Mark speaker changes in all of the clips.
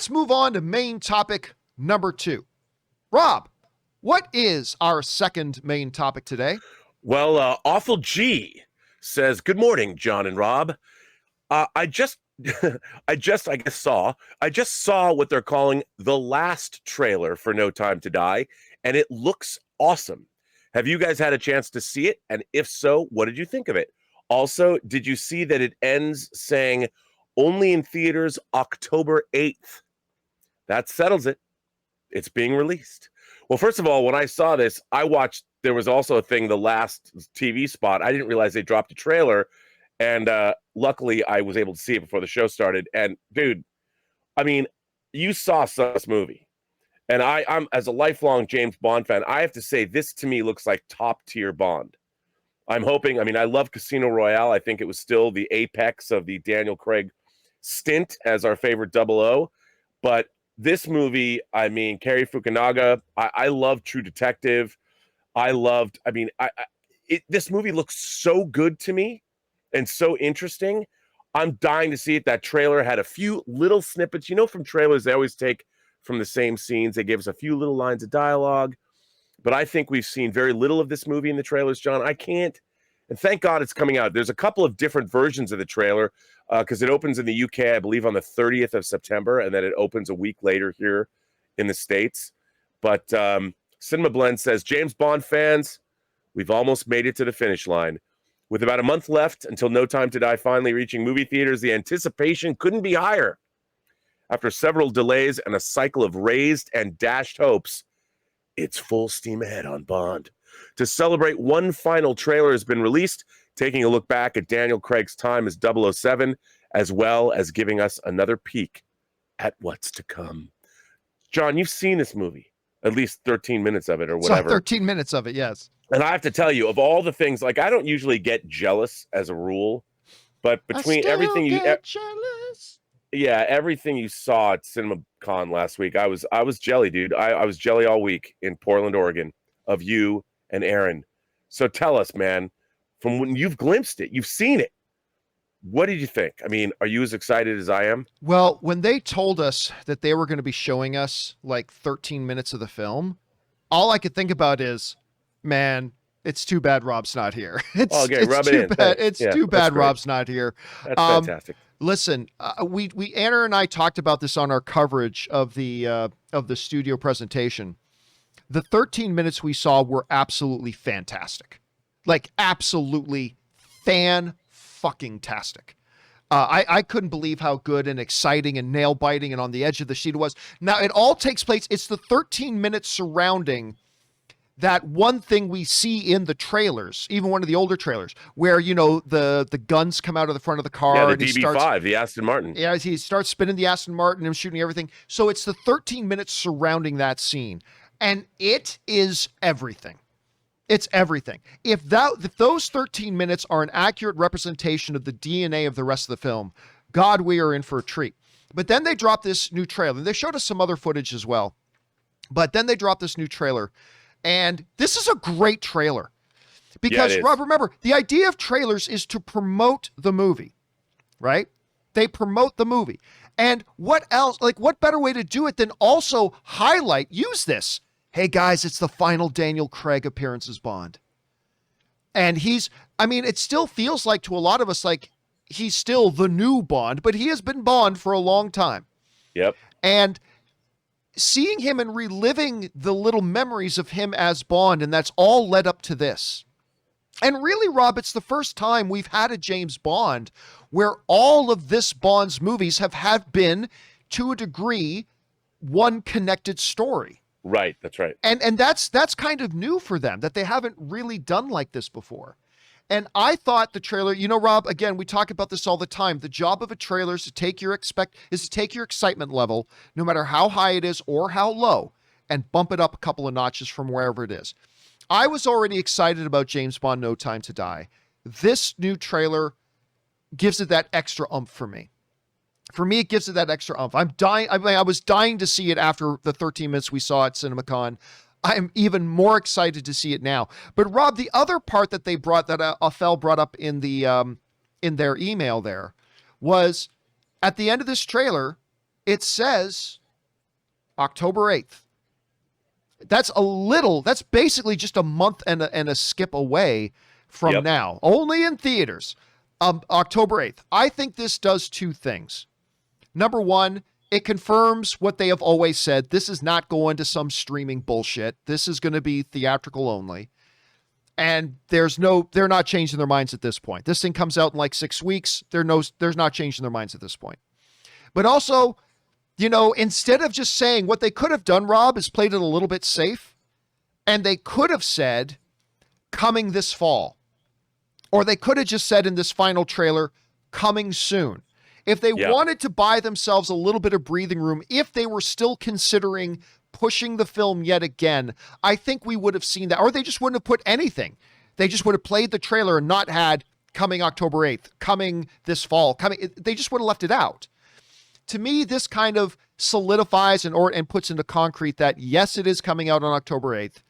Speaker 1: let's move on to main topic number 2. Rob, what is our second main topic today?
Speaker 2: Well, Aufel G says, "Good morning, John and Rob. I just saw what they're calling the last trailer for No Time to Die, and it looks awesome. Have you guys had a chance to see it? And if so, what did you think of it? Also, did you see that it ends saying only in theaters October 8th? That settles it. It's being released." Well, first of all, when I saw this, there was also a thing, the last TV spot. I didn't realize they dropped a trailer. And luckily, I was able to see it before the show started. And dude, I mean, you saw this movie. And I'm as a lifelong James Bond fan, I have to say this to me looks like top tier Bond. I'm hoping, I love Casino Royale. I think it was still the apex of the Daniel Craig stint as our favorite 00. But this movie, Cary Fukunaga, I love True Detective. This movie looks so good to me and so interesting. I'm dying to see it. That trailer had a few little snippets. From trailers, they always take from the same scenes. They give us a few little lines of dialogue. But I think we've seen very little of this movie in the trailers, John. And thank God it's coming out. There's a couple of different versions of the trailer because it opens in the UK, I believe, on the 30th of September, and then it opens a week later here in the States. But Cinema Blend says, "James Bond fans, we've almost made it to the finish line. With about a month left until No Time to Die finally reaching movie theaters, the anticipation couldn't be higher. After several delays and a cycle of raised and dashed hopes, it's full steam ahead on Bond. To celebrate, one final trailer has been released, taking a look back at Daniel Craig's time as 007, as well as giving us another peek at what's to come." John, you've seen this movie, at least 13 minutes of it or whatever.
Speaker 1: 13 minutes of it, yes.
Speaker 2: And I have to tell you, of all the things, I don't usually get jealous as a rule, but between everything everything you saw at CinemaCon last week, I was jelly, dude. I was jelly all week in Portland, Oregon, of you and Aaron. So tell us, man, from when you've glimpsed it, you've seen it, what did you think? Are you as excited as I am?
Speaker 1: Well, when they told us that they were going to be showing us 13 minutes of the film, all I could think about is, man, it's too bad Rob's not here. It's too bad Rob's not here.
Speaker 2: That's fantastic.
Speaker 1: Listen, Anna and I talked about this on our coverage of the studio presentation. The 13 minutes we saw were absolutely fantastic. Absolutely fan-fucking-tastic. I couldn't believe how good and exciting and nail-biting and on the edge of the seat it was. Now, it all takes place, it's the 13 minutes surrounding that one thing we see in the trailers, even one of the older trailers, where, the guns come out of the front of the car.
Speaker 2: Yeah, the
Speaker 1: and
Speaker 2: DB5, the Aston Martin.
Speaker 1: Yeah, he starts spinning the Aston Martin and shooting everything. So it's the 13 minutes surrounding that scene. And it is everything. It's everything. If those 13 minutes are an accurate representation of the DNA of the rest of the film, God, we are in for a treat. But then they dropped this new trailer. They showed us some other footage as well. But then they dropped this new trailer. And this is a great trailer. Because, Rob, remember, the idea of trailers is to promote the movie, right? They promote the movie. And what else, what better way to do it than also use this? Hey, guys, it's the final Daniel Craig appearance as Bond. And it still feels like to a lot of us he's still the new Bond, but he has been Bond for a long time.
Speaker 2: Yep.
Speaker 1: And seeing him and reliving the little memories of him as Bond, and that's all led up to this. And really, Rob, it's the first time we've had a James Bond where all of this Bond's movies have been, to a degree, one connected story.
Speaker 2: Right, that's right.
Speaker 1: And that's kind of new for them, that they haven't really done like this before. And I thought the trailer, Rob, again, we talk about this all the time. The job of a trailer is to take your excitement level, no matter how high it is or how low, and bump it up a couple of notches from wherever it is. I was already excited about James Bond No Time to Die. This new trailer gives it that extra oomph for me. For me, it gives it that extra oomph. I'm dying. I was dying to see it after the 13 minutes we saw at CinemaCon. I'm even more excited to see it now. But Rob, the other part that they brought, that Aufel brought up in the in their email there, was at the end of this trailer, It says October 8th. That's basically just a month and a skip away from now. Only in theaters. October 8th. I think this does two things. Number one, it confirms what they have always said. This is not going to some streaming bullshit. This is going to be theatrical only. And they're not changing their minds at this point. This thing comes out in like 6 weeks. There's not changing their minds at this point. But also, instead of just saying what they could have done, Rob, is played it a little bit safe. And they could have said, coming this fall. Or they could have just said in this final trailer, coming soon. If they wanted to buy themselves a little bit of breathing room, if they were still considering pushing the film yet again, I think we would have seen that. Or they just wouldn't have put anything. They just would have played the trailer and not had coming October 8th, coming this fall, they just would have left it out. To me, this kind of solidifies and puts into concrete that, yes, it is coming out on October 8th.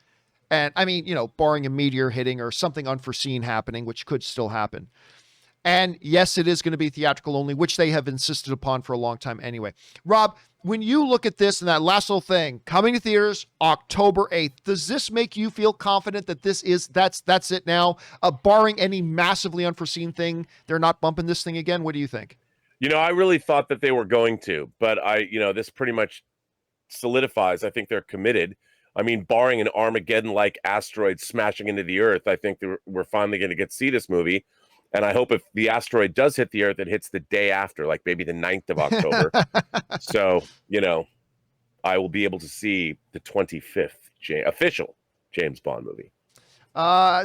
Speaker 1: And I mean, barring a meteor hitting or something unforeseen happening, which could still happen. And yes, it is going to be theatrical only, which they have insisted upon for a long time anyway. Rob, when you look at this and that last little thing, coming to theaters October 8th, does this make you feel confident that that's it now? Barring any massively unforeseen thing, they're not bumping this thing again? What do you think?
Speaker 2: I really thought that they were going to, but this pretty much solidifies. I think they're committed. I mean, barring an Armageddon-like asteroid smashing into the Earth, I think we're finally going to get to see this movie. And I hope if the asteroid does hit the Earth, it hits the day after, like maybe the 9th of October. So, I will be able to see the 25th official James Bond movie.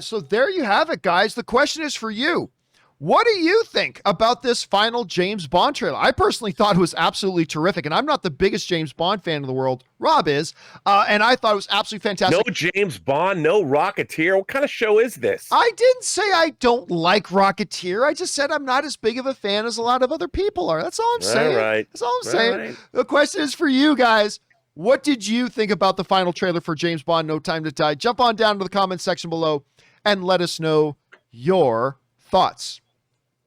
Speaker 1: So there you have it, guys. The question is for you. What do you think about this final James Bond trailer? I personally thought it was absolutely terrific, and I'm not the biggest James Bond fan in the world. Rob is, and I thought it was absolutely fantastic.
Speaker 2: No James Bond, no Rocketeer. What kind of show is this?
Speaker 1: I didn't say I don't like Rocketeer. I just said I'm not as big of a fan as a lot of other people are. That's all I'm saying.
Speaker 2: All right.
Speaker 1: That's all I'm saying. Right. The question is for you guys. What did you think about the final trailer for James Bond, No Time to Die? Jump on down to the comment section below and let us know your thoughts.